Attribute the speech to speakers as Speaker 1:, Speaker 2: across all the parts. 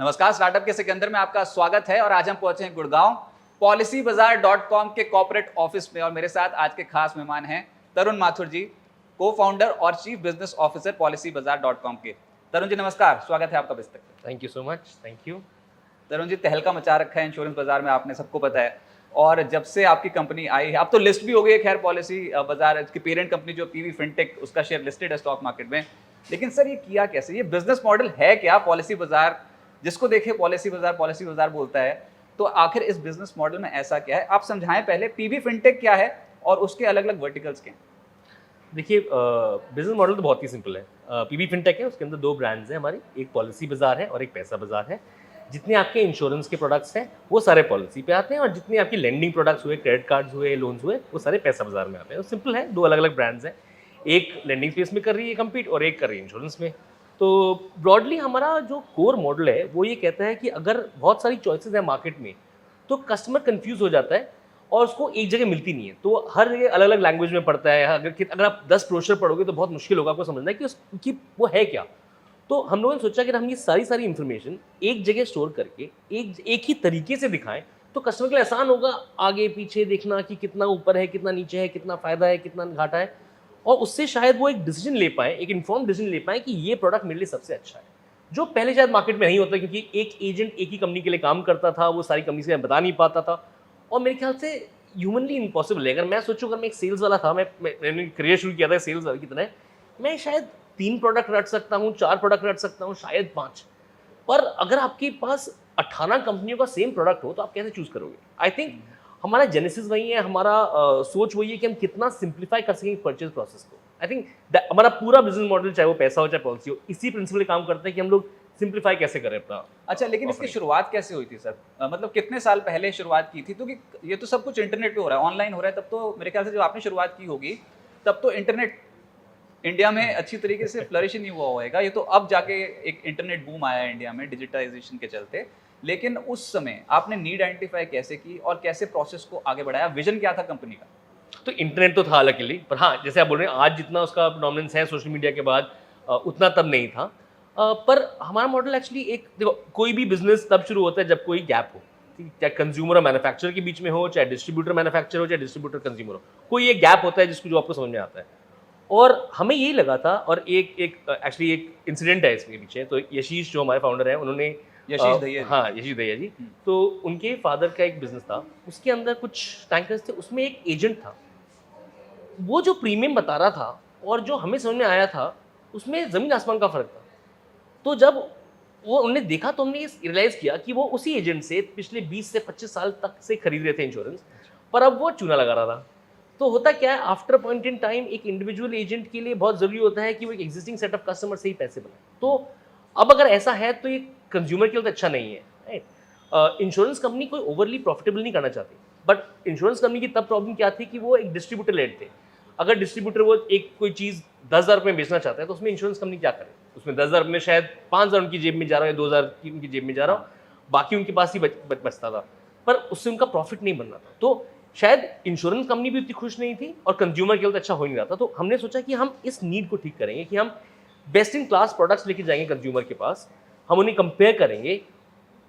Speaker 1: नमस्कार, स्टार्टअप के सिकंदर में आपका स्वागत है और आज हम पहुंचे हैं गुड़गांव policybazaar.com के कॉर्पोरेट ऑफिस में और मेरे साथ आज के खास मेहमान हैं तरुण माथुर जी, को फाउंडर और चीफ बिजनेस ऑफिसर policybazaar.com के। तरुण जी नमस्कार, स्वागत है आपका बिज तक।
Speaker 2: Thank you so much. Thank you.
Speaker 1: Tarun ji, तहलका मचा रखा है इंश्योरेंस बाजार में, आपने सबको पता है। और जब से आपकी कंपनी आई है, अब तो लिस्ट भी हो गई है खैर पॉलिसी बाजार की पेरेंट कंपनी जो पीवी फिनटेक, उसका शेयर लिस्टेड है स्टॉक मार्केट में। लेकिन सर ये किया कैसे, ये बिजनेस मॉडल है क्या पॉलिसी बाजार? जिसको देखे पॉलिसी बाजार बोलता है, तो आखिर इस बिजनेस मॉडल में ऐसा क्या है? आप समझाएं पहले, पीवी फिनटेक क्या है और उसके अलग अलग वर्टिकल्स क्या हैं?
Speaker 2: देखिए, बिजनेस मॉडल तो बहुत ही सिंपल है। पीवी फिनटेक है, उसके अंदर दो ब्रांड्स हैं हमारी, एक पॉलिसी बाजार है और एक पैसा बाजार है। जितने आपके इंश्योरेंस के प्रोडक्ट्स हैं वो सारे पॉलिसी पे आते हैं और जितने आपकी लेंडिंग प्रोडक्ट्स हुए, क्रेडिट कार्ड्स हुए, लोन्स हुए, वो सारे पैसा बाजार में आते हैं। सिंपल है, दो अलग अलग ब्रांड्स हैं। एक लेंडिंग स्पेस में कर रही है कम्पीट और एक कर रही है इंश्योरेंस में। तो ब्रॉडली हमारा जो कोर मॉडल है वो ये कहता है कि अगर बहुत सारी चॉइसेस हैं मार्केट में तो कस्टमर कंफ्यूज हो जाता है और उसको एक जगह मिलती नहीं है, तो हर जगह अलग अलग लैंग्वेज में पढ़ता है। अगर आप 10 ब्रोशर पढ़ोगे तो बहुत मुश्किल होगा आपको समझना है कि वो है क्या। तो हम लोगों ने सोचा कि हम ये सारी इन्फॉर्मेशन एक जगह स्टोर करके एक ही तरीके से दिखाएं तो कस्टमर के लिए आसान होगा आगे पीछे देखना कि कितना ऊपर है, कितना नीचे है, कितना फ़ायदा है, कितना घाटा है, और उससे शायद वो एक डिसीजन ले पाए, एक इन्फॉर्म डिसीजन ले पाए कि ये प्रोडक्ट मेरे लिए सबसे अच्छा है, जो पहले शायद मार्केट में नहीं होता क्योंकि एक एजेंट एक ही कंपनी के लिए काम करता था, वो सारी कंपनी से बता नहीं पाता था। और मेरे ख्याल से ह्यूमनली इम्पॉसिबल है। अगर मैं सोचूं, अगर मैं एक सेल्स वाला था, मैंने करियर शुरू किया था सेल्स वाले की तरह, मैं शायद 3 प्रोडक्ट रट सकता हूँ, 4 प्रोडक्ट रट सकता हूँ, शायद 5। पर अगर आपके पास 18 कंपनियों का सेम प्रोडक्ट हो तो आप कैसे चूज करोगे? आई थिंक हमारा जेनेसिस वही है, हमारा सोच वही है कि हम कितना सिंप्लीफाई कर सकें परचेज प्रोसेस को। आई थिंक हमारा पूरा बिजनेस मॉडल, चाहे वो पैसा हो चाहे पॉलिसी हो, इसी प्रिंसिपल पे काम करते हैं कि हम लोग सिंप्लीफाई कैसे करें अपना।
Speaker 1: अच्छा, लेकिन इसकी शुरुआत कैसे हुई थी सर? मतलब कितने साल पहले शुरुआत की थी? क्योंकि ये तो सब कुछ इंटरनेट पे हो रहा है, ऑनलाइन हो रहा है, तब तो मेरे ख्याल से जब आपने शुरुआत की होगी तब तो इंटरनेट इंडिया में अच्छी तरीके से फ्लरिश ही नहीं हुआ होगा। ये तो अब जाके एक इंटरनेट बूम आया है इंडिया में डिजिटाइजेशन के चलते। लेकिन उस समय आपने नीड आइडेंटिफाई कैसे की और कैसे प्रोसेस को आगे बढ़ाया? विजन क्या था कंपनी का?
Speaker 2: तो इंटरनेट तो था लकीली, पर हाँ, जैसे आप बोल रहे हैं आज जितना उसका डोमिनेंस है सोशल मीडिया के बाद, उतना तब नहीं था। पर हमारा मॉडल एक्चुअली, एक देखो, कोई भी बिजनेस तब शुरू होता है जब कोई गैप हो, ठीक, चाहे कंज्यूमर और मैन्युफैक्चरर के बीच में हो, चाहे डिस्ट्रीब्यूटर मैन्युफैक्चर हो, चाहे डिस्ट्रीब्यूटर कंज्यूमर हो, कोई एक गैप होता है जिसको जो आपको समझ में आता है। और हमें यही लगा था, और एक्चुअली एक इंसिडेंट है इसके पीछे। तो यशीश जो हमारे फाउंडर हैं, उन्होंने
Speaker 1: यशीश दहिया जी।
Speaker 2: हाँ, यशीश दहिया जी। तो उनके फादर का एक बिजनेस था, उसके अंदर कुछ टैंकर्स थे, उसमें एक एजेंट था। वो जो प्रीमियम बता रहा था और जो हमें समझ में आया था, उसमें ज़मीन आसमान का फ़र्क था। तो जब वो उन्होंने देखा तो हमने ये रियलाइज़ किया कि वो उसी एजेंट से पिछले 20 से 25 साल तक से खरीद रहे थे इंश्योरेंस, पर अब वो चूना लगा रहा था। तो होता क्या है, आफ्टर पॉइंट इन टाइम एक इंडिविजुअल एजेंट के लिए बहुत ज़रूरी होता है कि वो एक एग्जिस्टिंग सेट ऑफ कस्टमर से ही पैसे बनाए। तो अब अगर ऐसा है तो ये कंज्यूमर के लिए तो अच्छा नहीं है, राइट? इंश्योरेंस कंपनी कोई ओवरली प्रॉफिटेबल नहीं करना चाहती, बट इंश्योरेंस कंपनी की तब प्रॉब्लम क्या थी कि वो एक डिस्ट्रीब्यूटर लेड थे। अगर डिस्ट्रीब्यूटर वो एक कोई चीज़ 10,000 रुपये में बेचना चाहता है तो उसमें इंश्योरेंस कंपनी क्या करे? उसमें 10,000 में शायद 5,000 उनकी जेब में जा रहा है, 2,000 की उनकी जेब में जा रहा हो, बाकी उनके पास ही बचता था, पर उससे उनका प्रॉफिट नहीं बन रहा था। तो शायद इंश्योरेंस कंपनी भी उतनी खुश नहीं थी और कंज्यूमर के लिए तो अच्छा हो नहीं रहा था। तो हमने सोचा कि हम इस नीड को ठीक करेंगे, कि हम बेस्ट इन क्लास प्रोडक्ट्स लेके जाएंगे कंज्यूमर के पास, हम उन्हें कंपेयर करेंगे।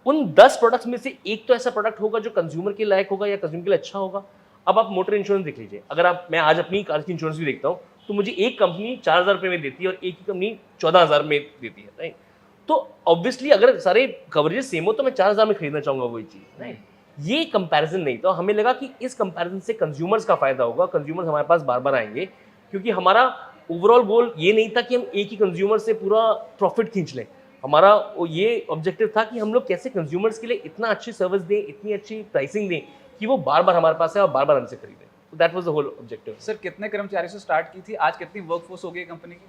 Speaker 2: उन 10 प्रोडक्ट्स में से एक तो ऐसा प्रोडक्ट होगा जो कंज्यूमर के लायक होगा या कंज्यूमर के लिए अच्छा होगा। अब आप मोटर इंश्योरेंस देख लीजिए, अगर मैं आज अपनी कार की इंश्योरेंस भी देखता हूँ तो मुझे एक कंपनी 4,000 रुपये में देती है और एक ही कंपनी 14,000 में देती है, राइट? तो ऑब्वियसली अगर सारे कवरेजेस सेम हो तो मैं 4,000 में खरीदना चाहूँगा वही चीज़, राइट? ये कंपैरिजन नहीं था। हमें लगा कि इस कंपैरिजन से कंज्यूमर्स का फायदा होगा, कंज्यूमर्स हमारे पास बार बार आएंगे, क्योंकि हमारा ओवरऑल गोल ये नहीं था कि हम एक ही कंज्यूमर से पूरा प्रॉफिट खींच लें। हमारा ये ऑब्जेक्टिव था कि हम लोग कैसे कंज्यूमर्स के लिए इतना अच्छी सर्विस दें, इतनी अच्छी प्राइसिंग दें कि वो बार बार हमारे पास है और बार बार हमसे खरीदें। तो that was the whole objective.
Speaker 1: Sir, कितने कर्मचारी से स्टार्ट की थी? आज कितनी वर्कफोर्स हो गई कंपनी की?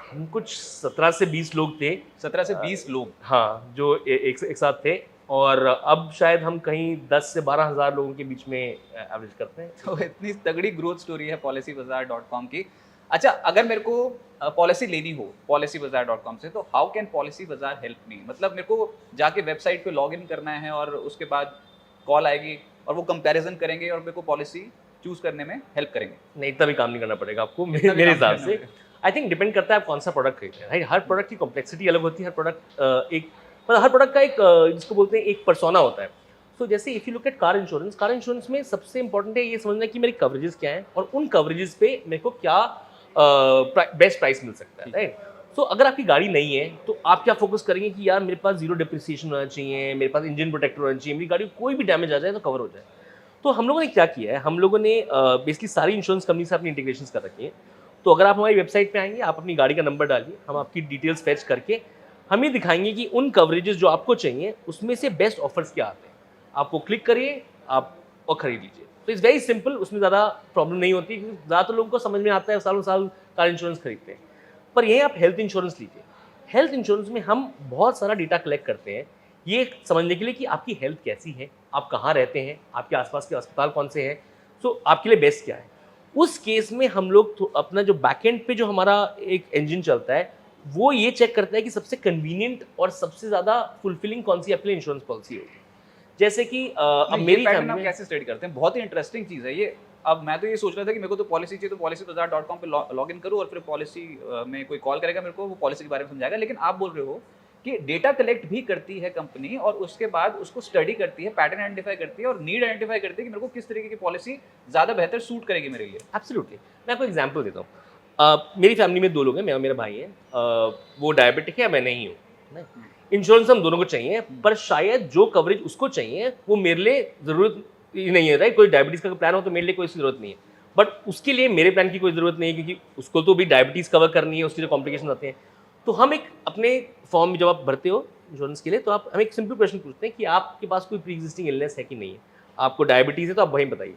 Speaker 2: हम कुछ 17 से 20 लोग थे।
Speaker 1: 17 से 20 लोग?
Speaker 2: हाँ, जो एक साथ थे, और अब शायद हम कहीं 10 से 12,000 लोगों के बीच में एवरेज करते हैं।
Speaker 1: तो इतनी तगड़ी ग्रोथ स्टोरी है policybazaar.com की। अच्छा, अगर मेरे को पॉलिसी लेनी हो policybazaar.com से, तो हाउ कैन पॉलिसी बाजार हेल्प मी? मतलब मेरे को जाके वेबसाइट पे लॉग इन करना है और उसके बाद कॉल आएगी और वो कंपैरिजन करेंगे और मेरे को पॉलिसी चूज करने में हेल्प करेंगे?
Speaker 2: नहीं, इतना भी काम नहीं करना पड़ेगा आपको मेरे हिसाब से। आई थिंक डिपेंड करता है आप कौन सा प्रोडक्ट खरीद रहे हैं। हर प्रोडक्ट की कॉम्प्लेक्सिटी अलग होती है, हर प्रोडक्ट एक पर हर प्रोडक्ट का एक जिसको बोलते हैं एक पर्सोना होता है। तो जैसे if you look eight car insurance में सबसे इंपॉर्टेंट है ये समझना कि मेरी कवरेजेस क्या हैं और उन कवरेजेस पे मेरे को क्या बेस्ट प्राइस मिल सकता है, राइट। तो अगर आपकी गाड़ी नहीं है तो आप क्या फोकस करेंगे कि यार मेरे पास जीरो डिप्रिसिएशन होना चाहिए, मेरे पास इंजन प्रोटेक्टर होना चाहिए, मेरी गाड़ी को कोई भी डैमेज आ जाए तो कवर हो जाए। तो हम लोगों ने क्या किया है, हम लोगों ने बेसिकली सारी इंश्योरेंस कंपनी से अपनी इंटीग्रेशन कर रखी है। तो अगर आप हमारी वेबसाइट पे आएंगे, आप अपनी गाड़ी का नंबर डालिए, हम आपकी डिटेल्स फेच करके हम ये दिखाएंगे कि उन कवरेजेस जो आपको चाहिए उसमें से बेस्ट ऑफर्स क्या आते हैं। आप वो क्लिक करिए, आप और खरीद लीजिए। तो इट्स वेरी सिंपल, उसमें ज़्यादा प्रॉब्लम नहीं होती क्योंकि ज़्यादातर लोगों को समझ में आता है, सालों साल कार इंश्योरेंस खरीदते हैं। पर यहीं आप हेल्थ इंश्योरेंस लीजिए। हेल्थ इंश्योरेंस में हम बहुत सारा डेटा कलेक्ट करते हैं ये समझने के लिए कि आपकी हेल्थ कैसी है, आप कहाँ रहते हैं, आपके आसपास के अस्पताल कौन से हैं, सो आपके लिए बेस्ट क्या है। उस केस में हम लोग अपना जो बैकएंड पे जो हमारा एक इंजन चलता है वो ये चेक करता है कि सबसे कन्वीनियंट और सबसे ज़्यादा फुलफिलिंग कौन सी आपके लिए इंश्योरेंस पॉलिसी होगी। जैसे कि अब मेरी
Speaker 1: पैटर्न
Speaker 2: फैमिली
Speaker 1: आप
Speaker 2: में
Speaker 1: कैसे स्टडी करते हैं? बहुत ही इंटरेस्टिंग चीज़ है ये। अब मैं तो ये सोच रहा था कि मेरे को तो पॉलिसी चाहिए तो policybazaar.com पे लॉग इन करूँ और फिर पॉलिसी में कोई कॉल करेगा मेरे को, वो पॉलिसी के बारे में समझाएगा। लेकिन आप बोल रहे हो कि डेटा कलेक्ट भी करती है कंपनी और उसके बाद उसको स्टडी करती है, पैटर्न आइडेंटिफाई करती है और नीड आइडेंटिफाई करती है कि मेरे को किस तरीके की पॉलिसी ज़्यादा बेहतर सूट करेगी मेरे लिए।
Speaker 2: एब्सोल्युटली। मैं आपको एग्जांपल देता हूँ। मेरी फैमिली में 2 लोग हैं, मैं और मेरा भाई है। वो डायबिटिक है, मैं नहीं हूँ। नहीं, इंश्योरेंस हम दोनों को चाहिए, पर शायद जो कवरेज उसको चाहिए वो मेरे लिए ज़रूरत ही नहीं है, राइट। कोई डायबिटीज़ का प्लान हो तो मेरे लिए कोई ज़रूरत नहीं है, बट उसके लिए मेरे प्लान की कोई ज़रूरत नहीं है क्योंकि उसको तो भी डायबिटीज़ कवर करनी है, उसके जो कॉम्प्लिकेशन आते हैं। तो हम एक अपने फॉर्म में जब आप भरते हो इंश्योरेंस के लिए तो आप हम एक सिंपल प्रश्न पूछते हैं कि आपके पास कोई प्री एग्जिस्टिंग इलनेस है कि नहीं है, आपको डायबिटीज़ है तो आप वहीं बताइए।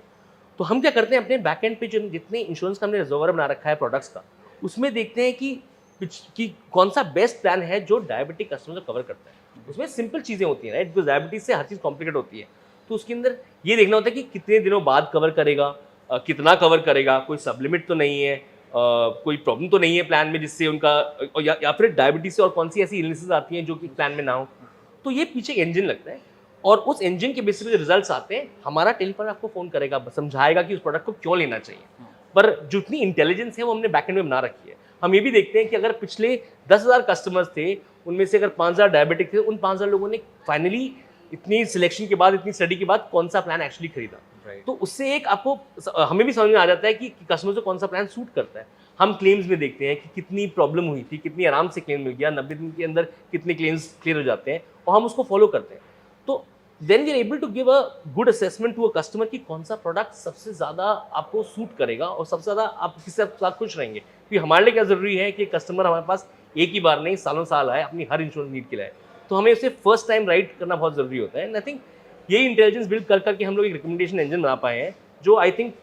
Speaker 2: तो हम क्या करते हैं अपने बैक एंड पे जो जितने इंश्योरेंस का हमने रिजर्वर बना रखा है प्रोडक्ट्स का, उसमें देखते हैं कि कौन सा बेस्ट प्लान है जो डायबिटिक कस्टमर को कवर करता है। उसमें सिंपल चीज़ें होती हैं, राइट, बिकॉज डायबिटीज से हर चीज़ कॉम्प्लिकेट होती है। तो उसके अंदर ये देखना होता है कि कितने दिनों बाद कवर करेगा, कितना कवर करेगा, कोई सब लिमिट तो नहीं है, कोई प्रॉब्लम तो नहीं है प्लान में जिससे उनका या फिर डायबिटीज से और कौन सी ऐसी इलनेसेस आती हैं जो कि प्लान में ना हो। तो ये पीछे इंजन लगता है और उस इंजन के बेसिस पे जो रिजल्ट्स आते हैं हमारा टेलीफोन आपको फ़ोन करेगा, समझाएगा कि उस प्रोडक्ट को क्यों लेना चाहिए। पर जितनी इंटेलिजेंस है वो हमने बैकएंड में बना रखी है। हम ये भी देखते हैं कि अगर पिछले 10,000 कस्टमर्स थे, उनमें से अगर 5,000 डायबिटिक थे, उन 5,000 लोगों ने फाइनली इतनी सिलेक्शन के बाद, इतनी स्टडी के बाद कौन सा प्लान एक्चुअली खरीदा। तो उससे एक आपको हमें भी समझ में आ जाता है कि कस्टमर को कौन सा प्लान सूट करता है। हम क्लेम्स में देखते हैं कि कितनी प्रॉब्लम हुई थी, कितनी आराम से क्लेम मिल गया, 90 दिन के अंदर कितने क्लेम्स क्लियर हो जाते हैं और हम उसको फॉलो करते हैं। तो then we are able to give a good assessment to a customer कि कौन सा प्रोडक्ट सबसे ज़्यादा आपको सूट करेगा और सबसे ज़्यादा आप किससे साथ खुश रहेंगे। क्योंकि हमारे लिए क्या ज़रूरी है कि कस्टमर हमारे पास एक ही बार नहीं सालों साल आए अपनी हर इंश्योरेंस नीड के लिए। तो हमें उसे फर्स्ट टाइम राइट करना बहुत ज़रूरी होता है। एंड आई थिंक यही इंटेलिजेंस बिल्ड कर करके हम लोग एक रिकमेंडेशन इंजन बना पाए हैं जो I think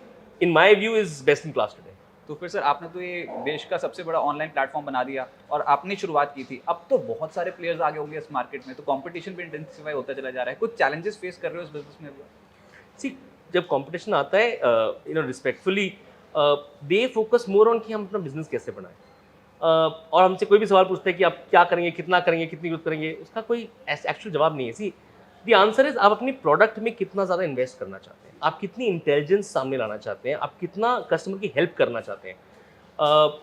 Speaker 2: in my view is best in class today.
Speaker 1: तो फिर सर आपने तो ये देश का सबसे बड़ा ऑनलाइन प्लेटफॉर्म बना दिया और आपने शुरुआत की थी। अब तो बहुत सारे प्लेयर्स आगे होंगे इस मार्केट में, तो कंपटीशन भी इंटेंसिफाई होता चला जा रहा है। कुछ चैलेंजेस फेस कर रहे हो इस बिजनेस में?
Speaker 2: सी, जब कंपटीशन आता है respectfully they focus more on कि हम अपना बिजनेस कैसे बनाएं। और हमसे कोई भी सवाल पूछता है कि आप क्या करेंगे, कितना करेंगे, कितनी ग्रोथ करेंगे, उसका कोई एक्चुअल जवाब नहीं है। सी, द आंसर इज आप अपनी प्रोडक्ट में कितना ज़्यादा इन्वेस्ट करना चाहते हैं, आप कितनी इंटेलिजेंस सामने लाना चाहते हैं, आप कितना कस्टमर की हेल्प करना चाहते हैं।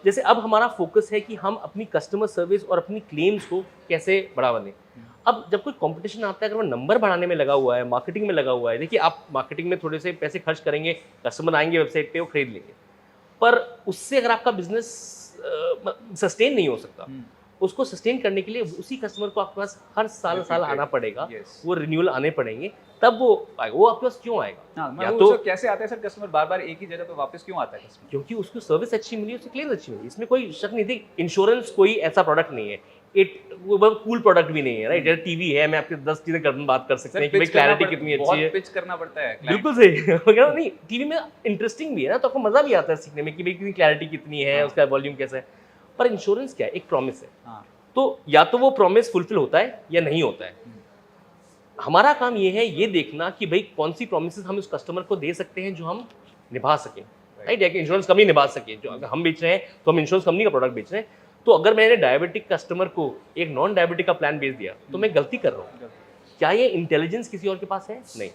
Speaker 2: जैसे अब हमारा फोकस है कि हम अपनी कस्टमर सर्विस और अपनी क्लेम्स को कैसे बढ़ावा दें। अब जब कोई कंपटीशन आता है, अगर वो नंबर बढ़ाने में लगा हुआ है, मार्केटिंग में लगा हुआ है, देखिए आप मार्केटिंग में थोड़े से पैसे खर्च करेंगे, कस्टमर आएंगे वेबसाइट पे वो खरीद लेंगे, पर उससे अगर आपका बिजनेस सस्टेन नहीं हो सकता, उसको सस्टेन करने के लिए उसी कस्टमर को आपके पास हर साल आना पड़ेगा, वो रिन्यूअल आने पड़ेंगे, तब वो आएगा। वो आपके पास क्यों आएगा?
Speaker 1: हाँ,
Speaker 2: या
Speaker 1: तो कैसे आता है सर कस्टमर बार बार एक ही जगह पे वापस क्यों आता है कस्टमर?
Speaker 2: क्योंकि उसको सर्विस अच्छी मिली, उसकी क्लेम अच्छी मिली, इसमें कोई शक नहीं थी। इंश्योरेंस कोई ऐसा प्रोडक्ट नहीं है, वो बहुत कूल प्रोडक्ट भी नहीं है, राइट। जैसे टीवी है, मैं आपके 10 चीजें कर बात कर सकते हैं कि भाई क्लैरिटी कितनी अच्छी है,
Speaker 1: पिच करना पड़ता है।
Speaker 2: बिल्कुल सही। नहीं, टीवी में इंटरेस्टिंग भी है ना, तो आपको मजा भी आता है सीखने में कि भाई कितनी क्लैरिटी कितनी है, उसका वॉल्यूम कैसा है। पर इंश्योरेंस क्या है, एक प्रॉमिस है। तो या तो वो प्रॉमिस फुलफिल होता है या नहीं होता है। हमारा काम ये है ये देखना कि भाई कौन सी प्रॉमिसेस हम उस कस्टमर को दे सकते हैं जो हम निभा सकें, राइट। या कि इंश्योरेंस कंपनी निभा सके, जो अगर हम बेच रहे हैं तो हम इंश्योरेंस कंपनी का प्रोडक्ट बेच रहे हैं। तो अगर मैंने डायबिटिक कस्टमर को एक नॉन डायबिटिक का प्लान बेच दिया तो मैं गलती कर रहा हूँ। क्या ये इंटेलिजेंस किसी और के पास है? नहीं।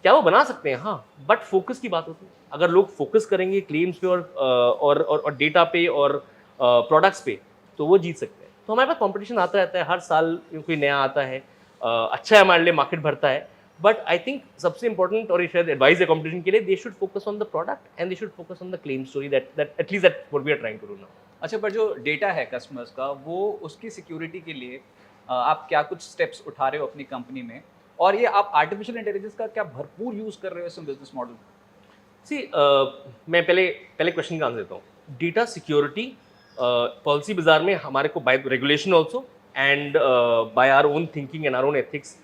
Speaker 2: क्या वो बना सकते हैं? हाँ, बट फोकस की बात होती है। अगर लोग फोकस करेंगे क्लेम्स पे और डेटा पे और प्रोडक्ट्स पे, तो वो जीत सकते हैं। तो हमारे पास कंपटीशन आता रहता है, हर साल कोई नया आता है। अच्छा है हमारे लिए, मार्केट भरता है, बट आई थिंक सबसे इंपॉर्टेंट और शायद एडवाइस है कंपटीशन के लिए, they should focus on the product and they should focus on the claim story, that at least that what we are trying to do now.
Speaker 1: अच्छा, पर जो डेटा है कस्टमर्स का, वो उसकी सिक्योरिटी के लिए आप क्या कुछ स्टेप्स उठा रहे हो अपनी कंपनी में? और ये आप आर्टिफिशियल इंटेलिजेंस का क्या भरपूर यूज़ कर रहे हो इस बिजनेस मॉडल?
Speaker 2: सी मैं पहले पहले क्वेश्चन का आंसर देता हूँ। डेटा सिक्योरिटी पॉलिसी बाजार में हमारे को by regulation also and by our own thinking and our own ethics,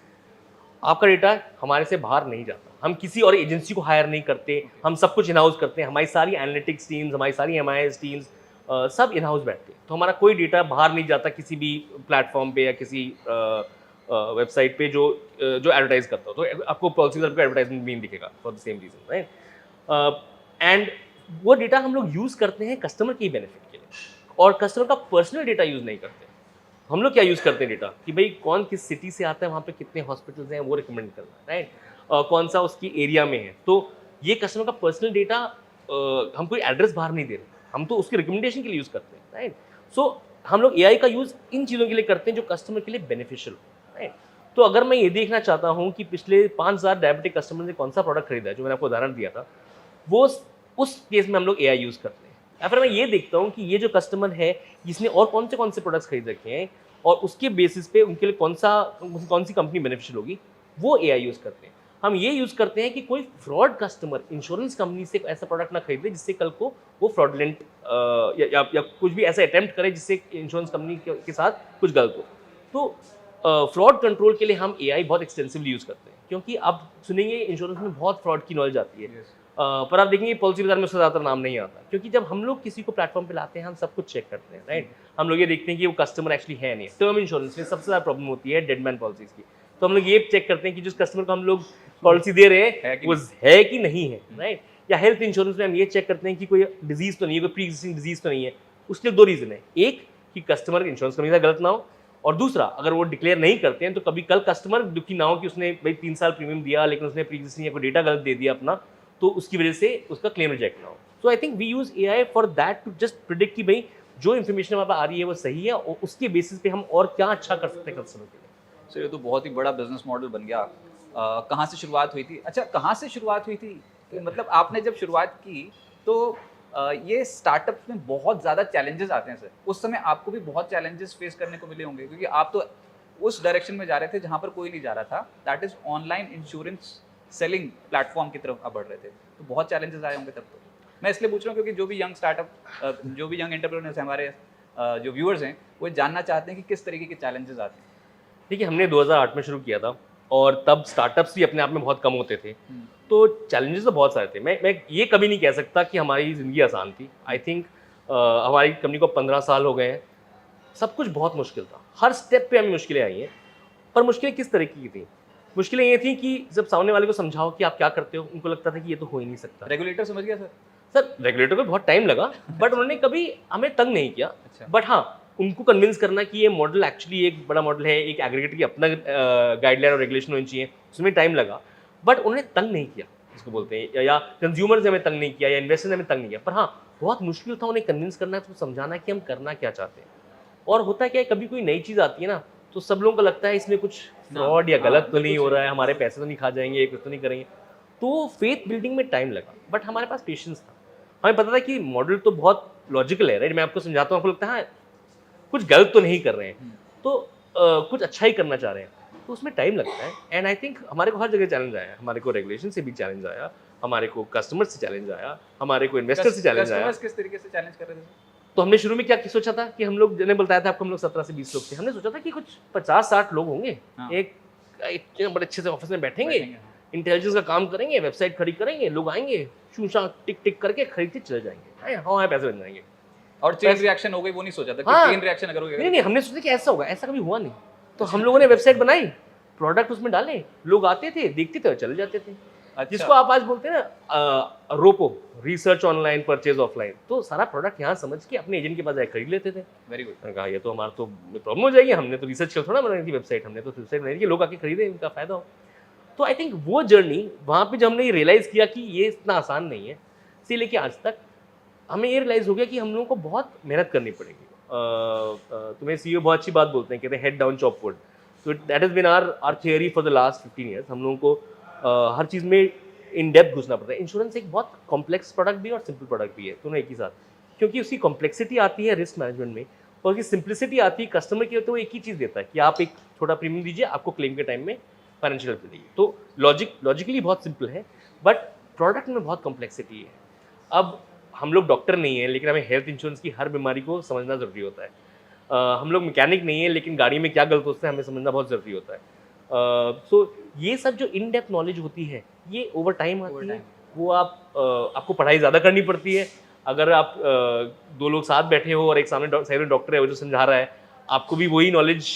Speaker 2: आपका डेटा हमारे से बाहर नहीं जाता। हम किसी और एजेंसी को हायर नहीं करते, हम सब कुछ इन हाउस करते हैं। हमारी सारी एनालिटिक्स टीम्स, हमारी सारी MIS टीम्स सब इन हाउस बैठते हैं। तो हमारा कोई डेटा बाहर नहीं जाता किसी भी प्लेटफॉर्म पे या किसी वेबसाइट पे जो एडवर्टाइज करता हो। तो आपको पॉलिसी बाजार पे एडवर्टाइजमेंट भी दिखेगा for the same reason, right? And वो डेटा हम लोग यूज़ करते हैं कस्टमर की बेनिफिट के लिए, और कस्टमर का पर्सनल डेटा यूज़ नहीं करते। हम लोग क्या यूज़ करते हैं डेटा कि भाई कौन किस सिटी से आता है, वहाँ पे कितने हॉस्पिटल्स हैं, वो रिकमेंड करना, राइट? कौन सा उसकी एरिया में है। तो ये कस्टमर का पर्सनल डेटा, हम कोई एड्रेस बाहर नहीं दे रहे, हम तो उसके रिकमेंडेशन के लिए यूज़ करते हैं, राइट? सो हम लोग AI का यूज़ इन चीज़ों के लिए करते हैं जो कस्टमर के लिए बेनिफिशियल हो, राइट? तो अगर मैं ये देखना चाहता हूँ कि पिछले 5000 डायबिटिक कस्टमर ने कौन सा प्रोडक्ट खरीदा है, जो मैंने आपको उदाहरण दिया था, वो उस केस में हम लोग AI यूज़ करते हैं। या फिर मैं ये देखता हूँ कि ये जो कस्टमर है, जिसने और कौन से प्रोडक्ट्स खरीद रखे हैं, और उसके बेसिस पे उनके लिए कौन सी कंपनी बेनिफिशियल होगी, वो AI यूज़ करते हैं। हम ये यूज़ करते हैं कि कोई फ्रॉड कस्टमर इंश्योरेंस कंपनी से ऐसा प्रोडक्ट ना खरीदे जिससे कल को वो फ्रॉडलेंट या कुछ भी ऐसा अटेम्प्ट करे जिससे इंश्योरेंस कंपनी के साथ कुछ गलत हो। तो फ्रॉड कंट्रोल के लिए हम AI बहुत एक्सटेंसिवली यूज़ करते हैं, क्योंकि आप सुनेंगे इंश्योरेंस में बहुत फ्रॉड की नॉलेज आती है। पर आप देखेंगे पॉलिसी बाजार में उसका ज़्यादातर नाम नहीं आता, क्योंकि जब हम लोग किसी को प्लेटफॉर्म पे लाते हैं, हम सब कुछ चेक करते हैं, राइट? हम लोग ये देखते हैं कि वो कस्टमर एक्चुअली है नहीं। टर्म इंश्योरेंस में सबसे ज़्यादा प्रॉब्लम होती है डेड मैन पॉलिसीज की। तो हम लोग ये चेक करते हैं कि जिस कस्टमर को हम लोग पॉलिसी दे रहे हैं वो है कि नहीं है, राइट? या हेल्थ इंश्योरेंस में हम ये चेक करते हैं कि कोई डिजीज़ तो नहीं है, कोई प्री एग्जिस्टिंग डिजीज़ तो नहीं है। उसके लिए 2 रीज़न है, एक कि कस्टमर इंश्योरेंस कंपनी से गलत ना हो, और दूसरा अगर वो डिक्लेयर नहीं करते हैं तो कभी कल कस्टमर दुखी ना हो कि उसने भाई 3 साल प्रीमियम दिया लेकिन उसने प्री एग्जिस्टिंग या कोई डेटा गलत दे दिया अपना, तो उसकी वजह से उसका क्लेम रिजेक्ट ना हो। So I think we use AI for that, to just predict कि भाई जो इन्फॉर्मेशन हमारे पास आ रही है वो सही है, और उसके बेसिस पे हम और क्या अच्छा कर सकते हैं कस्टमर के लिए।
Speaker 1: सो ये तो बहुत ही बड़ा बिजनेस मॉडल बन गया। कहाँ से शुरुआत हुई थी? अच्छा, कहाँ से शुरुआत हुई थी? मतलब आपने जब शुरुआत की तो ये स्टार्टअप्स में बहुत ज़्यादा चैलेंजेस आते हैं सर। उस समय आपको भी बहुत चैलेंजेस फेस करने को मिले होंगे, क्योंकि आप तो उस डायरेक्शन में जा रहे थे जहाँ पर कोई नहीं जा रहा था, that is online insurance selling platform की तरफ आप बढ़ रहे थे। तो बहुत चैलेंजेस आए होंगे तब तो। मैं इसलिए पूछ रहा हूँ क्योंकि जो भी यंग स्टार्टअप, जो भी यंग एंटरप्रेन्योर्स हैं हमारे, जो व्यूअर्स हैं, वो जानना चाहते हैं कि किस तरीके के चैलेंजेस आते हैं।
Speaker 2: देखिए, हमने 2008 में शुरू किया था, और तब स्टार्टअप्स भी अपने आप में बहुत कम होते थे, तो चैलेंजेस तो बहुत सारे थे। मैं ये कभी नहीं कह सकता कि हमारी ज़िंदगी आसान थी। आई थिंक हमारी कंपनी को 15 साल हो गए हैं, सब कुछ बहुत मुश्किल था, हर स्टेप पे हमें मुश्किलें आई हैं। पर मुश्किलें किस तरीके की थी? मुश्किलें ये थी कि जब सामने वाले को समझाओ कि आप क्या करते हो, उनको लगता था कि ये तो हो ही नहीं सकता।
Speaker 1: रेगुलेटर समझ गया सर?
Speaker 2: सर, रेगुलेटर को बहुत टाइम लगा, बट उन्होंने कभी हमें तंग नहीं किया।
Speaker 1: अच्छा।
Speaker 2: बट हाँ, उनको कन्विंस करना कि ये मॉडल एक्चुअली एक बड़ा मॉडल है, एक एग्रीगेटर की अपना गाइडलाइन और रेगुलेशन होनी चाहिए, उसमें टाइम लगा, बट उन्होंने तंग नहीं किया, जिसको बोलते हैं, या कंज्यूमर्स ने हमें तंग नहीं किया, या इन्वेस्टर्स ने हमें तंग नहीं किया। पर हाँ, बहुत मुश्किल था उन्हें कन्विंस करना, तो समझाना कि हम करना क्या चाहते हैं। और होता क्या है, कभी कोई नई चीज़ आती है ना, तो सब लोगों को लगता है इसमें कुछ फ्रॉड या गलत तो नहीं हो रहा है, हमारे पैसे तो नहीं खा जाएंगे, कुछ तो नहीं करेंगे। तो फेथ बिल्डिंग में टाइम लगा, बट हमारे पास पेशेंस था। हमें पता था कि मॉडल तो बहुत लॉजिकल है, राइट? मैं आपको समझाता हूँ, आपको लगता है कुछ गलत तो नहीं कर रहे हैं, तो कुछ अच्छा ही करना चाह रहे हैं, तो उसमें टाइम लगता है। एंड आई थिंक हमारे को हर जगह चैलेंज आया, हमारे को रेगुलेशन से भी चैलेंज आया, हमारे को कस्टमर से चैलेंज आया, हमारे को इन्वेस्टर से चैलेंज आया।
Speaker 1: कस्टमर्स किस तरीके से चैलेंज कर रहे थे?
Speaker 2: तो हमने शुरू में क्या सोचा था कि हम लोग, मैंने बताया था आपको, हम लोग 17 से 20 लोग थे। हमने सोचा था कि कुछ 50-60 लोग होंगे,
Speaker 1: हाँ।
Speaker 2: एक बड़े अच्छे से ऑफिस में बैठेंगे,
Speaker 1: हाँ।
Speaker 2: इंटेलिजेंस का काम करेंगे, वेबसाइट खड़ी करेंगे, लोग आएंगे, शूशा टिक टिक करके खरीद के चले जाएंगे, हाँ पैसे बन जाएंगे।
Speaker 1: और चेन रिएक्शन हो गई, वो नहीं सोचा था कि
Speaker 2: हाँ।
Speaker 1: चेन रिएक्शन अगर हो गया।
Speaker 2: नहीं, हमने सोचा कि ऐसा होगा, ऐसा कभी हुआ नहीं। तो हम लोगों ने वेबसाइट बनाई, प्रोडक्ट उसमें डाले, लोग आते थे, देखते थे और चले जाते थे।
Speaker 1: अच्छा।
Speaker 2: जिसको आप आज बोलते हैं ना रोपो, रिसर्च ऑनलाइन परचेज ऑफलाइन, तो सारा प्रोडक्ट यहाँ समझ के अपने एजेंट के पास जाकर खरीद लेते थे।
Speaker 1: Very good.
Speaker 2: मैंने कहा ये तो हमारा तो प्रॉब्लम हो जाएगी, हमने तो रिसर्च कर थोड़ा बनाई थी वेबसाइट, हमने तो वेबसाइट बनाई थी कि लोग आके खरीदे, इनका फायदा हो। तो आई थिंक वो जर्नी, वहाँ पे जब हमने ये रियलाइज़ किया कि ये इतना आसान नहीं है, इसी लेके आज तक हमें ये रियलाइज़ हो गया कि हम लोगों को बहुत मेहनत करनी पड़ेगी। तुम्हें CEO बहुत अच्छी बात बोलते हैं, कहते हैं हेड डाउन चॉप वुड। तो that has been our theory for the last 15 years. हम लोगों को हर चीज़ में इन डेप्थ घुसना पड़ता है। इंश्योरेंस एक बहुत कॉम्प्लेक्स प्रोडक्ट भी है और सिंपल प्रोडक्ट भी है, दोनों एक ही साथ, क्योंकि उसकी कॉम्प्लेक्सिटी आती है रिस्क मैनेजमेंट में और उसकी सिंप्लिसिटी आती है कस्टमर की, तो वो एक ही चीज़ देता है कि आप एक छोटा प्रीमियम दीजिए, आपको क्लेम के टाइम में फाइनेंशियल हेल्प मिलेगी। तो लॉजिकली बहुत सिंपल है, बट प्रोडक्ट में बहुत कॉम्प्लेक्सिटी है। अब हम लोग डॉक्टर नहीं है, लेकिन हमें हेल्थ इंश्योरेंस की हर बीमारी को समझना ज़रूरी होता है। हम लोग मैकेनिक नहीं है, लेकिन गाड़ी में क्या गलत होता है हमें समझना बहुत ज़रूरी होता है। सो ये सब जो इन डेप्थ नॉलेज होती है, ये ओवर टाइम आती है। वो आपको पढ़ाई ज़्यादा करनी पड़ती है। अगर आप दो लोग साथ बैठे हो और एक सामने साइड में डॉक्टर है वो जो समझा रहा है, आपको भी वही नॉलेज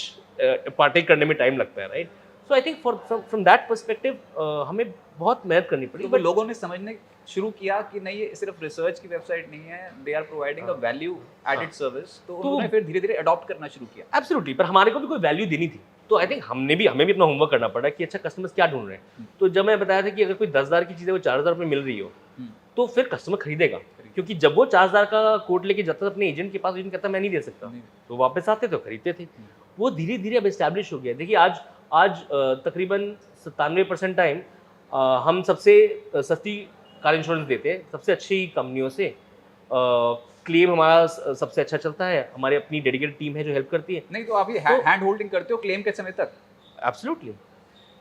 Speaker 2: पार्टेक करने में टाइम लगता है, right? So I think from that perspective हमें बहुत मेहनत करनी पड़ी।
Speaker 1: तो लोगों ने समझने शुरू किया कि नहीं ये सिर्फ रिसर्च की वेबसाइट नहीं है, they are providing a value added service, तो उन्होंने फिर धीरे धीरे अडॉप्ट करना शुरू किया।
Speaker 2: एब्सोल्युटली, पर हमारे को भी कोई वैल्यू देनी थी, तो आई थिंक हमें भी अपना होमवर्क करना पड़ा कि अच्छा कस्टमर्स क्या ढूंढ रहे हैं। तो जब मैं बताया था कि अगर कोई 10,000 की चीज़ है वो 4,000 में मिल रही हो, तो फिर कस्टमर खरीदेगा, क्योंकि जब वो 4,000 का कोट लेके जाता था अपने एजेंट के पास, एजेंट कहता मैं नहीं दे सकता, तो वापस आते तो खरीदते थे। वो धीरे धीरे अब एस्टैब्लिश हो गया। देखिए आज तकरीबन 97% टाइम हम सबसे सस्ती कार इंश्योरेंस देते हैं, सबसे अच्छी कंपनियों से। क्लेम हमारा सबसे अच्छा चलता है, हमारी अपनी डेडिकेटेड टीम है जो हेल्प करती है।
Speaker 1: नहीं तो आप ये हैंड होल्डिंग करते हो क्लेम के समय तक?
Speaker 2: एब्सोल्युटली।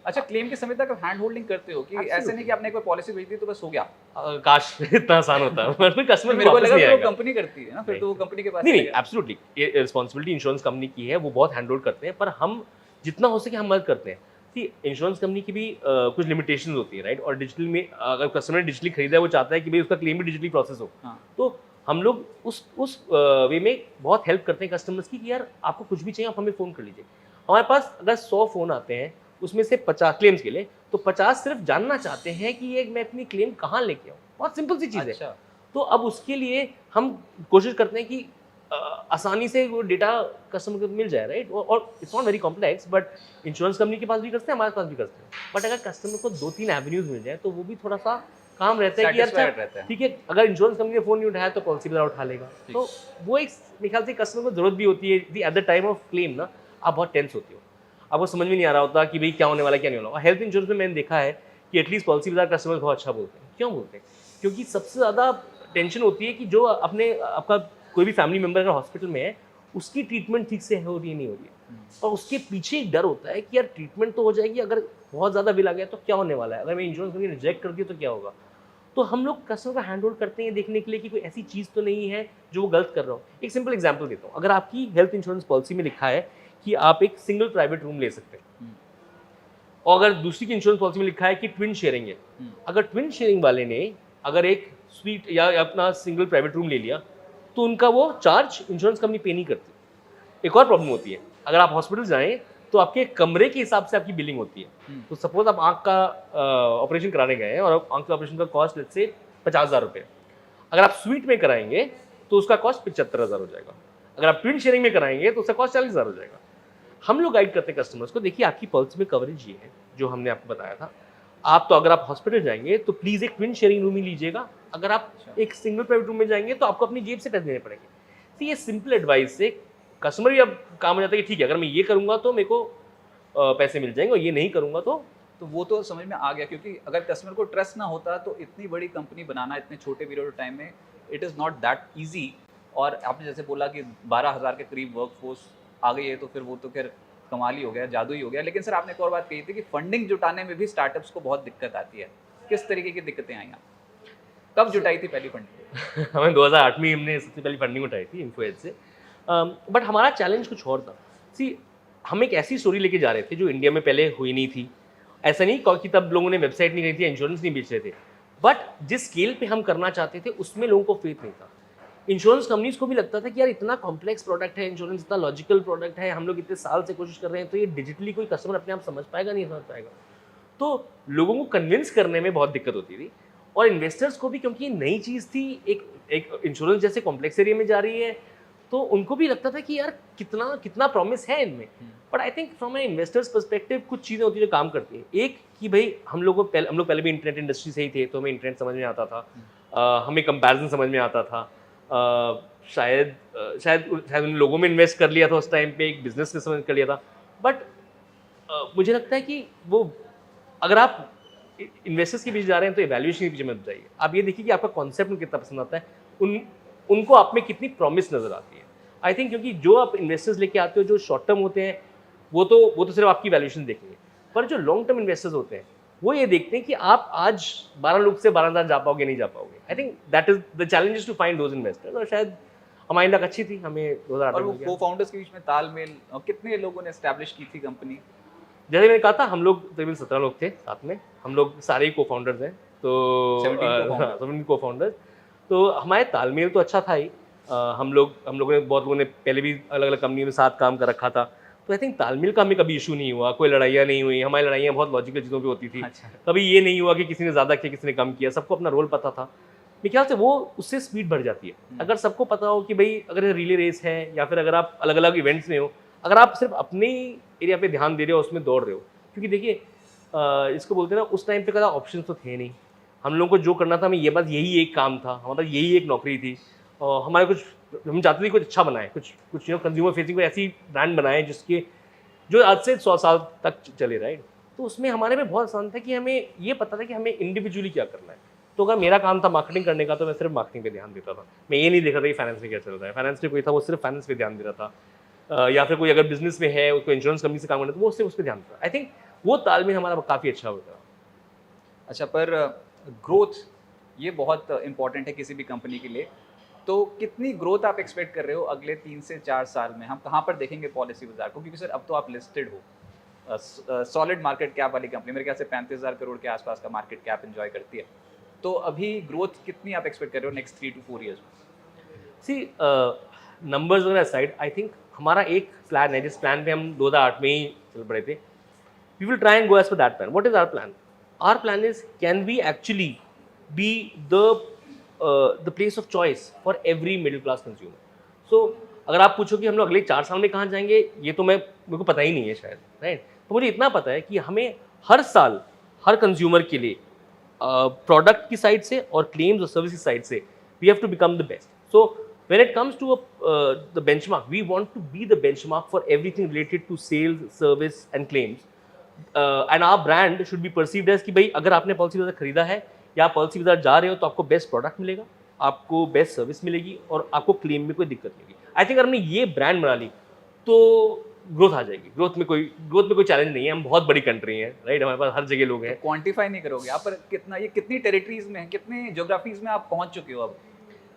Speaker 1: अच्छा, क्लेम के समय तक आप हैंड होल्डिंग करते हो कि ऐसे नहीं कि आपने एक बार पॉलिसी भेज दी तो बस हो गया?
Speaker 2: काश इतना आसान होता, पर कस्टमर
Speaker 1: मेरे को
Speaker 2: वापस
Speaker 1: लगा
Speaker 2: नहीं
Speaker 1: कि वो
Speaker 2: आएगा।
Speaker 1: कंपनी करती है ना, फिर तो वो कंपनी के पास
Speaker 2: नहीं
Speaker 1: चलेगा।
Speaker 2: एब्सोल्युटली, ये रिस्पॉन्सिबिलिटी इंश्योरेंस कंपनी की है, वो बहुत हैंडल करते हैं, पर हम जितना हो सके हम मदद करते हैं। सी इंश्योरेंस कंपनी की भी कुछ लिमिटेशन होती है, राइट? और डिजिटल में अगर कस्टमर ने डिजिटली खरीदा है, वो चाहता है कि भाई उसका क्लेम भी डिजिटली प्रोसेस हो।
Speaker 1: हाँ।
Speaker 2: तो हम लोग उस वे में बहुत हेल्प करते हैं कस्टमर्स की कि यार आपको कुछ भी चाहिए आप हमें फ़ोन कर लीजिए। हमारे पास अगर 100 फ़ोन आते हैं, उसमें से 50 क्लेम्स के लिए, तो 50 सिर्फ जानना चाहते हैं कि ये मैं अपनी क्लेम कहाँ लेके आऊँ। बहुत सिंपल सी चीज़ है।
Speaker 1: अच्छा।
Speaker 2: तो अब उसके लिए हम कोशिश करते हैं कि आसानी से वो डेटा कस्टमर को मिल जाए, राइट? और it's not very complex, but insurance company के पास भी करते हैं, हमारे पास भी करते हैं। बट अगर कस्टमर को 2-3 एवेन्यूज मिल जाए तो वो भी थोड़ा सा काम रहता है कि
Speaker 1: Satisfied
Speaker 2: अच्छा
Speaker 1: रहता है।
Speaker 2: ठीक है, अगर इंश्योरेंस कंपनी ने फ़ोन नहीं उठाया तो पॉलिसी वाला उठा लेगा। तो वो एक मेरे ख्याल से कस्टमर को ज़रूरत भी होती है। At the time of claim ना आप बहुत टेंस होती हो, आपको समझ में नहीं आ रहा होता कि भाई क्या होने वाला है क्या नहीं होने वाला। हेल्थ इंश्योरेंस में मैंने देखा है कि एटलीस्ट पॉलिसी बाजार कस्टमर बहुत अच्छा बोलते हैं। क्यों बोलते हैं? क्योंकि सबसे ज़्यादा टेंशन होती है कि जो आपका कोई भी फैमिली मेम्बर अगर हॉस्पिटल में है, उसकी ट्रीटमेंट ठीक से हो रही है नहीं हो रही है, और उसके पीछे एक डर होता है कि यार ट्रीटमेंट तो हो जाएगी, अगर बहुत ज़्यादा बिल आ गया तो क्या होने वाला है, अगर मैं इंश्योरेंस कंपनी रिजेक्ट कर दी तो क्या होगा। तो हम लोग कस्टमर का हैंड होल्ड करते हैं देखने के लिए कि कोई ऐसी चीज़ तो नहीं है जो वो गलत कर रहा हो। एक सिंपल एग्जांपल देता हूँ, अगर आपकी हेल्थ इंश्योरेंस पॉलिसी में लिखा है कि आप एक सिंगल प्राइवेट रूम ले सकते हैं, और अगर दूसरी की इंश्योरेंस पॉलिसी में लिखा है कि ट्विन शेयरिंग है, अगर ट्विन शेयरिंग वाले ने अगर एक स्वीट या अपना सिंगल प्राइवेट रूम ले लिया, तो उनका वो चार्ज इंश्योरेंस कंपनी पे नहीं करती। एक और प्रॉब्लम होती है, अगर आप हॉस्पिटल जाएं तो आपके कमरे के हिसाब से आपकी बिलिंग होती है। तो सपोज आप आंख का ऑपरेशन कराने गए हैं और आंख के ऑपरेशन का कॉस्ट लेट्स से 50,000 रुपये, अगर आप स्वीट में कराएंगे तो उसका कॉस्ट 75,000 हो जाएगा, अगर आप ट्विन शेयरिंग में कराएंगे तो उसका कॉस्ट 40,000 हो जाएगा। हम लोग गाइड करते हैं कस्टमर्स को, देखिए आपकी पॉलिसी में कवरेज ये है जो हमने आपको बताया था, आप तो अगर आप हॉस्पिटल जाएंगे तो प्लीज़ एक ट्विन शेयरिंग रूम ही लीजिएगा, अगर आप एक सिंगल प्राइवेट रूम में जाएंगे तो आपको अपनी जेब से पैसे देने पड़ेंगे। तो ये सिंपल एडवाइस से कस्टमर भी अब काम हो जाता है कि ठीक है, अगर मैं ये करूँगा तो मेरे को पैसे मिल जाएंगे और ये नहीं करूँगा
Speaker 1: तो वो तो समझ में आ गया, क्योंकि अगर कस्टमर को ट्रस्ट ना होता तो इतनी बड़ी कंपनी बनाना इतने छोटे पीरियड ऑफ टाइम में it is not that easy. और आपने जैसे बोला कि 12,000 के करीब वर्कफोर्स आ गई है, तो फिर वो तो खैर कमाल ही हो गया, जादू ही हो गया। लेकिन सर आपने एक और बात कही थी कि फंडिंग जुटाने में भी स्टार्टअप्स को बहुत दिक्कत आती है। किस तरीके की दिक्कतें आई आप? कब जुटाई थी पहली फंडिंग?
Speaker 2: हमें 2008 में हमने सबसे पहली फंडिंग उठाई थी इन्फोएज से, बट हमारा चैलेंज कुछ और था। सी हम एक ऐसी स्टोरी लेके जा रहे थे जो इंडिया में पहले हुई नहीं थी। ऐसा नहीं कि तब लोगों ने वेबसाइट नहीं रही थी, इंश्योरेंस नहीं बेच रहे थे, बट जिस स्केल पे हम करना चाहते थे उसमें लोगों को फेथ नहीं था। इंश्योरेंस कंपनीज को भी लगता था कि यार इतना कॉम्प्लेक्स प्रोडक्ट है इंश्योरेंस, इतना लॉजिकल प्रोडक्ट है, हम लोग इतने साल से कोशिश कर रहे हैं, तो ये डिजिटली कोई कस्टमर अपने आप समझ पाएगा नहीं समझ पाएगा। तो लोगों को कन्विंस करने में बहुत दिक्कत होती थी, और इन्वेस्टर्स को भी, क्योंकि ये नई चीज़ थी, एक इंश्योरेंस जैसे कॉम्प्लेक्स एरिया में जा रही है, तो उनको भी लगता था कि यार कितना कितना प्रॉमिस है इनमें। But I think from A investors perspective कुछ चीज़ें होती है जो काम करती हैं। एक कि भाई हम लोग पहले भी इंटरनेट इंडस्ट्री से ही थे, तो हमें इंटरनेट समझ में आता था, हमें कंपैरिजन समझ में आता था, शायद उन लोगों में इन्वेस्ट कर लिया था उस टाइम पे, एक बिजनेस में समझ कर लिया था। बट मुझे लगता है कि वो अगर आप इन्वेस्टर्स के पीछे जा रहे हैं तो इवैल्यूएशन के पीछे मत जाइए। आप ये देखिए कि आपका कॉन्सेप्ट उनको कितना पसंद आता है, उनको आप में कितनी प्रॉमिस नज़र आती है। आई थिंक क्योंकि जो आप इन्वेस्टर्स लेके आते हो जो शॉर्ट टर्म होते हैं वो तो सिर्फ आपकी वैल्यूएशन देखेंगे, पर जो लॉन्ग टर्म इन्वेस्टर्स होते हैं वो ये देखते हैं कि आप आज 12 लोग से 12,000 जा पाओगे नहीं जा पाओगे। I think that is the challenge is to find those investors. और शायद हमारी लक अच्छी थी, हमें 2008
Speaker 1: और
Speaker 2: में
Speaker 1: वो
Speaker 2: मिल गया।
Speaker 1: को फाउंडर्स के बीच में तालमेल कितने लोगों ने एस्टैब्लिश की थी कंपनी?
Speaker 2: जैसे मैंने कहा था हम लोग तकरीबन 17 लोग थे साथ में, हम लोग सारे ही को फाउंडर्स हैं, तो 17 को फाउंडर्स। तो हमारे तालमेल तो अच्छा था ही। हम लोगों ने बहुत लोगों ने पहले भी अलग अलग कंपनी में साथ काम कर रखा था, तो आई थिंक तालमेल का हमें कभी इशू नहीं हुआ, कोई लड़ाइयाँ नहीं हुई। हमारी लड़ाइयाँ बहुत लॉजिकल चीज़ों पे होती थी।
Speaker 1: अच्छा।
Speaker 2: कभी ये नहीं हुआ कि किसी ने ज़्यादा किया किसी ने कम किया, सबको अपना रोल पता था। मेरे ख्याल से वो उससे स्पीड बढ़ जाती है अगर सबको पता हो कि भाई अगर रिले रेस है या फिर अगर आप अलग अलग इवेंट्स में हो, अगर आप सिर्फ अपने एरिया पे ध्यान दे रहे हो उसमें दौड़ रहे हो। क्योंकि देखिए इसको बोलते हैं ना, उस टाइम पे कदा ऑप्शन तो थे नहीं। हम लोग को जो करना था हमें ये बस यही एक काम था, हमारा यही एक नौकरी थी। और हमारे कुछ हम चाहते थे कुछ अच्छा बनाए, कुछ कंज्यूमर फेसिंग कोई ऐसी ब्रांड बनाए जिसके जो आज से 100 साल तक चले, राइट। तो उसमें हमारे में बहुत आसान था कि हमें ये पता था कि हमें इंडिविजुअली क्या करना है। तो अगर मेरा काम था मार्केटिंग करने का तो मैं सिर्फ मार्केटिंग पे ध्यान देता था। मैं ये नहीं देखा था कि फाइनेंस में क्या चल रहा है। फाइनेंस में कोई था वो सिर्फ फाइनेंस पे ध्यान दे रहा था, या फिर कोई अगर बिजनेस में है उसको इंश्योरेंस कंपनी से काम करना तो वो सिर्फ उस पर ध्यान देता। आई थिंक वो तालमेल हमारा काफ़ी अच्छा होता।
Speaker 1: अच्छा, पर ग्रोथ ये बहुत इंपॉर्टेंट है किसी भी कंपनी के लिए। तो कितनी ग्रोथ आप एक्सपेक्ट कर रहे हो अगले 3 से 4 साल में? हम कहाँ पर देखेंगे पॉलिसी बाजार को? क्योंकि सर अब तो आप लिस्टेड हो, सॉलिड मार्केट कैप वाली कंपनी, मेरे ख्याल से 35,000 करोड़ के आसपास का मार्केट कैप एंजॉय करती है। तो अभी ग्रोथ कितनी आप एक्सपेक्ट कर रहे हो नेक्स्ट 3 to 4 ईयर्स में?
Speaker 2: सी नंबर्स वगैरह साइड, आई थिंक हमारा एक प्लान है जिस प्लान पे हम 2008 में ही चल पड़े थे। We will try and go as per that plan. What is our plan? Our plan is can we actually be the place of choice for every middle class consumer. So अगर आप पूछो कि हम लोग अगले 4 साल में कहाँ जाएंगे, ये तो मेरे को पता ही नहीं है शायद, राइट। तो मुझे इतना पता है कि हमें हर साल हर कंज्यूमर के लिए प्रोडक्ट की साइड से और क्लेम्स और सर्विस की साइड से we have to become the best. So when it comes to the benchmark, we want to be the benchmark for everything related to sales, service and claims, and our brand should be perceived as कि भाई अगर आपने policy बाजार खरीदा है या आप policy बाजार जा रहे हो तो आपको बेस्ट प्रोडक्ट मिलेगा, आपको बेस्ट सर्विस मिलेगी और आपको क्लेम में कोई दिक्कत नहीं होगी। आई थिंक अगर हमने ये ब्रांड बना ली तो ग्रोथ आ जाएगी। ग्रोथ में कोई चैलेंज नहीं है। हम बहुत बड़ी कंट्री है, राइट। हमारे पास हर जगह लोग हैं।
Speaker 1: क्वांटिफाई नहीं करोगे आप, पर कितना ये कितनी टेरिटरीज में है, कितने ज्योग्राफीज में आप पहुंच चुके हो अब?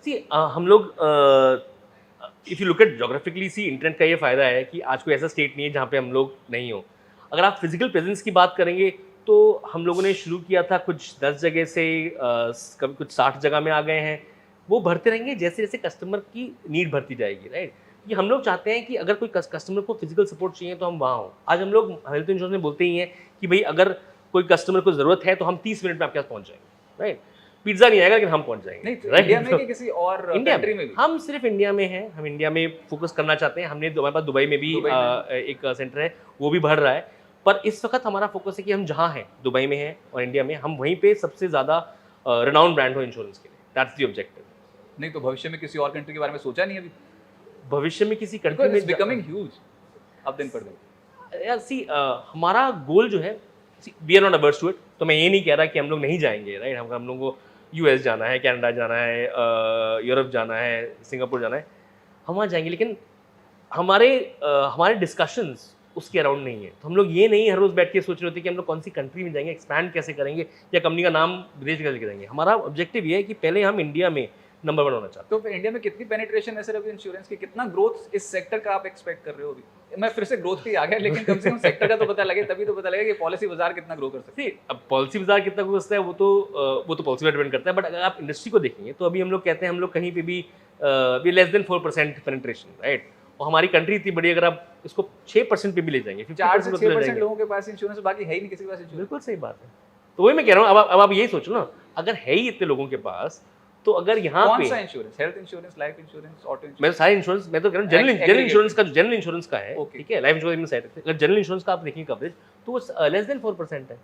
Speaker 2: सी हम लोग if you look at geographically, see internet का ये फ़ायदा है कि आज कोई ऐसा स्टेट नहीं है जहाँ पे हम लोग नहीं हो। अगर आप फिजिकल प्रेजेंस की बात करेंगे तो हम लोगों ने शुरू किया था कुछ 10 जगह से, कभी कुछ 60 जगह में आ गए हैं। वो बढ़ते रहेंगे जैसे जैसे कस्टमर की नीड बढ़ती जाएगी, राइट। कि हम लोग चाहते हैं कि अगर कोई कस्टमर को फिजिकल सपोर्ट चाहिए तो हम वहाँ हों। आज हम लोग हेल्थ इंश्योरेंस में बोलते ही हैं कि भाई अगर कोई कस्टमर को ज़रूरत है तो हम 30 मिनट में आपके पास पहुँच जाएंगे, राइट। पिज्जा नहीं आएगा लेकिन हम पहुंच जाएंगे।
Speaker 1: नहीं,
Speaker 2: right?
Speaker 1: इंडिया में कि किसी और कंट्री में भी?
Speaker 2: हम सिर्फ इंडिया में हैं। हम इंडिया में फोकस करना चाहते हैं। हमारे पास दुबई में भी एक सेंटर है, वो भी बढ़ रहा है। पर इस वक्त हमारा फोकस है कि हम जहाँ हैं, दुबई में हैं और इंडिया में, हम वहीं पे सबसे ज़्यादा रिनाउंड ब्रांड हो इंश्योरेंस के लिए। That's the objective.
Speaker 1: नहीं तो भविष्य में किसी और कंट्री के बारे में सोचा नहीं अभी?
Speaker 2: भविष्य में किसी कंट्री में
Speaker 1: बिकमिंग ह्यूज अब दिन पर दिन।
Speaker 2: यार सी हमारा गोल जो है, we are not averse to it. तो मैं ये नहीं कह रहा कि हम लोग नहीं जाएंगे, राइट। हम लोगों को यूएस जाना है, कनाडा जाना है, यूरोप जाना है, सिंगापुर जाना है, हम वहाँ जाएंगे। लेकिन हमारे डिस्कशंस उसके अराउंड नहीं है। तो हम लोग ये नहीं हर रोज़ बैठ के सोच रहे होते कि हम लोग कौन सी कंट्री में जाएंगे, एक्सपैंड कैसे करेंगे या कंपनी का नाम विदेश कैसे लेके जाएंगे। हमारा ऑब्जेक्टिव ये है कि पहले हम इंडिया में नंबर 1 होना चाहते हैं।
Speaker 1: तो फिर इंडिया में कितनी पेनिट्रेशन है सर अभी इंश्योरेंस की? कितना ग्रोथ इस सेक्टर का आप एक्सपेक्ट कर रहे हो अभी? मैं फिर से ग्रोथ पे आ गया, लेकिन कम से कम सेक्टर का तो पता लगे, तभी तो पता लगेगा कि पॉलिसी बाजार कितना ग्रो कर सकते हैं।
Speaker 2: अब पॉलिसी बाजार कितना ग्रो करता है वो तो पॉलिसी पर डिपेंड करता है। बट अगर आप इंडस्ट्री को देखेंगे तो अभी हम लोग कहते हैं हम लोग कहीं पे भी लेस देन 4% पेनिट्रेशन, राइट। और हमारी कंट्री इतनी बड़ी, अगर आप इसको 6% पे भी ले जाएंगे,
Speaker 1: 4 से 6% लोगों के पास इंश्योरेंस, बाकी है ही नहीं किसी के पास इंश्योरेंस।
Speaker 2: बिल्कुल सही बात है। तो वही मैं कह रहा हूँ, अब आप यही सोचो ना, अगर है ही इतने लोगों के पास, तो अगर यहाँ पे
Speaker 1: कौन सा insurance? Health insurance, life insurance, auto insurance?
Speaker 2: मैं सारे इंश्योरेंस, मैं तो कह रहा हूँ जनरल इंश्योरेंस का है, ठीक है। लाइफ इंश्योरेंस में साइड रखते हैं। अगर जनरल इंश्योरेंस का आप देखेंगे कवरेज तो वो लेस देन 4% है।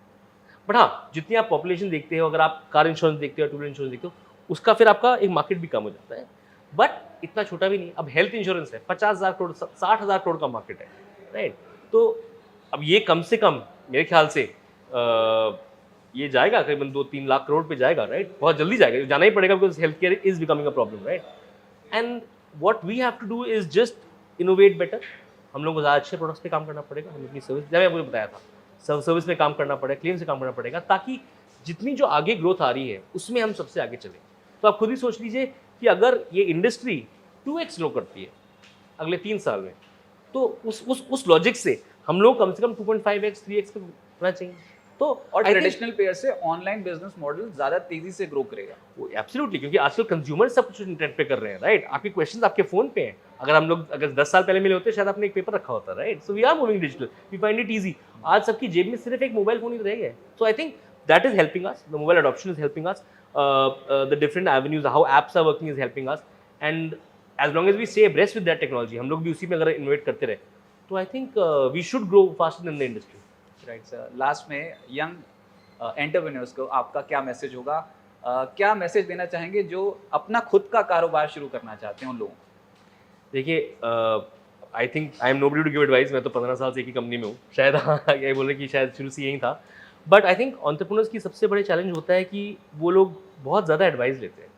Speaker 2: बट हाँ, जितनी आप पॉपुलेशन देखते हो, अगर आप कार इंश्योरेंस देखते हो, टू व्हीलर इंश्योरेंस देखते हो, उसका फिर आपका एक मार्केट भी कम हो जाता है। बट इतना छोटा भी नहीं। अब हेल्थ इंश्योरेंस है 50,000 करोड़, 60,000 करोड़ का मार्केट है, राइट। तो अब ये कम से कम मेरे ख्याल से ये जाएगा करीबन 2-3 लाख करोड़ पे जाएगा, राइट? बहुत जल्दी जाएगा, जाना ही पड़ेगा, because health care is becoming a problem, right? And what we have to do is just innovate better. हम लोग को ज़्यादा अच्छे प्रोडक्ट्स पे काम करना पड़ेगा, हम अपनी सर्विस, जब मैं आपको बताया था, सर्विस में काम करना पड़ेगा, क्लेम से काम करना पड़ेगा, ताकि जितनी जो आगे ग्रोथ आ रही है उसमें हम सबसे आगे चलें। तो आप खुद ही सोच लीजिए कि अगर ये इंडस्ट्री 2x ग्रो करती है अगले 3 साल में, तो उस लॉजिक से हम लोग कम से कम 2.5x 3x पे होना चाहिए। तो
Speaker 1: और ट्रेडिशनल पेयर से ऑनलाइन बिजनेस मॉडल ज्यादा तेजी से ग्रो करेगा।
Speaker 2: वो एब्सोल्युटली, क्योंकि आजकल कंज्यूमर सब कुछ इंटरनेट पे कर रहे हैं, राइट? आपके क्वेश्चंस आपके फोन पे हैं। अगर 10 साल पहले मिले होते शायद आपने एक पेपर रखा होता, right? So we are moving digital, we find it easy. आज सबकी जेब में सिर्फ एक मोबाइल फोन ही रह गया है। So I think that is helping us, the mobile adoption is helping us, the different avenues, how apps are working is helping us, and as long as we stay abreast with that technology, हम लोग भी उसी में अगर InvIT करते रहे, तो I think we should grow faster than the industry.
Speaker 1: Right sir, last में यंग एंटरप्रेन्योर्स को आपका क्या मैसेज होगा? क्या मैसेज देना चाहेंगे जो अपना खुद का कारोबार शुरू करना चाहते हैं उन लोगों को?
Speaker 2: देखिए, I think I am nobody to give advice, मैं तो 15 साल से एक ही कंपनी में हूँ, शायद हाँ ये बोले कि शायद शुरू से यही था। बट आई थिंक एंटरप्रेन्योर्स की सबसे बड़े चैलेंज होता है कि वो लोग बहुत ज़्यादा एडवाइस लेते हैं।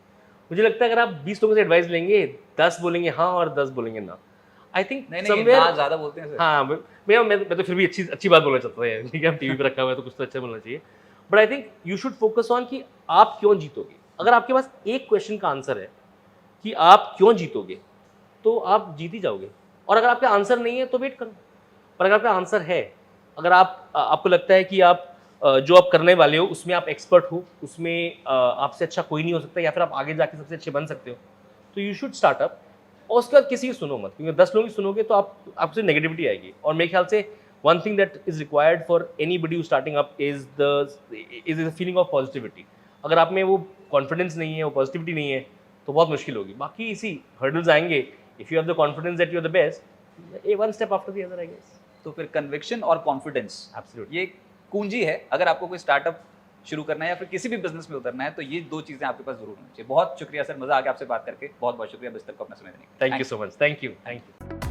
Speaker 2: मुझे लगता है अगर आप 20 लोगों से एडवाइस लेंगे, 10 बोलेंगे हाँ और 10 बोलेंगे ना। आई थिंक
Speaker 1: नहीं ना ज़्यादा बोलते हैं सर।
Speaker 2: हाँ, मैं तो फिर भी अच्छी बात बोलना चाहता हूँ, ठीक है? हम टीवी पे रखा हुआ है तो कुछ तो अच्छा बोलना चाहिए। But I think you should focus on कि आप क्यों जीतोगे। अगर आपके पास एक क्वेश्चन का आंसर है कि आप क्यों जीतोगे, तो आप जीत ही जाओगे। और अगर आपका आंसर नहीं है तो वेट करो। पर अगर आपका आंसर है, अगर आपको लगता है कि आप जो आप करने वाले हो उसमें आप एक्सपर्ट हो, उसमें आपसे अच्छा कोई नहीं हो सकता, या फिर आप आगे जाके सबसे अच्छे बन सकते हो, तो यू शुड स्टार्ट अप। और उसके बाद किसी की सुनो मत, क्योंकि 10 लोगों की सुनोगे तो आपसे नेगेटिविटी आएगी। और मेरे ख्याल से one thing that is required for anybody who starting up is the feeling of positivity. अगर आप में वो कॉन्फिडेंस नहीं है, वो पॉजिटिविटी नहीं है, तो बहुत मुश्किल होगी। बाकी इसी हर्डल्स आएंगे। If you have the confidence that you are the best, one step after the other, I guess.
Speaker 1: तो फिर कन्विक्शन और कॉन्फिडेंस
Speaker 2: एब्सोल्युटली
Speaker 1: ये कुंजी है। अगर आपको कोई स्टार्टअप शुरू करना है या फिर किसी भी बिजनेस में उतरना है, तो ये 2 चीज़ें आपके पास जरूर होनी चाहिए। बहुत शुक्रिया सर, मजा आ गया आपसे बात करके। बहुत बहुत शुक्रिया बिस्तर को अपना समय देने के लिए।
Speaker 2: Thank you so much. Thank you.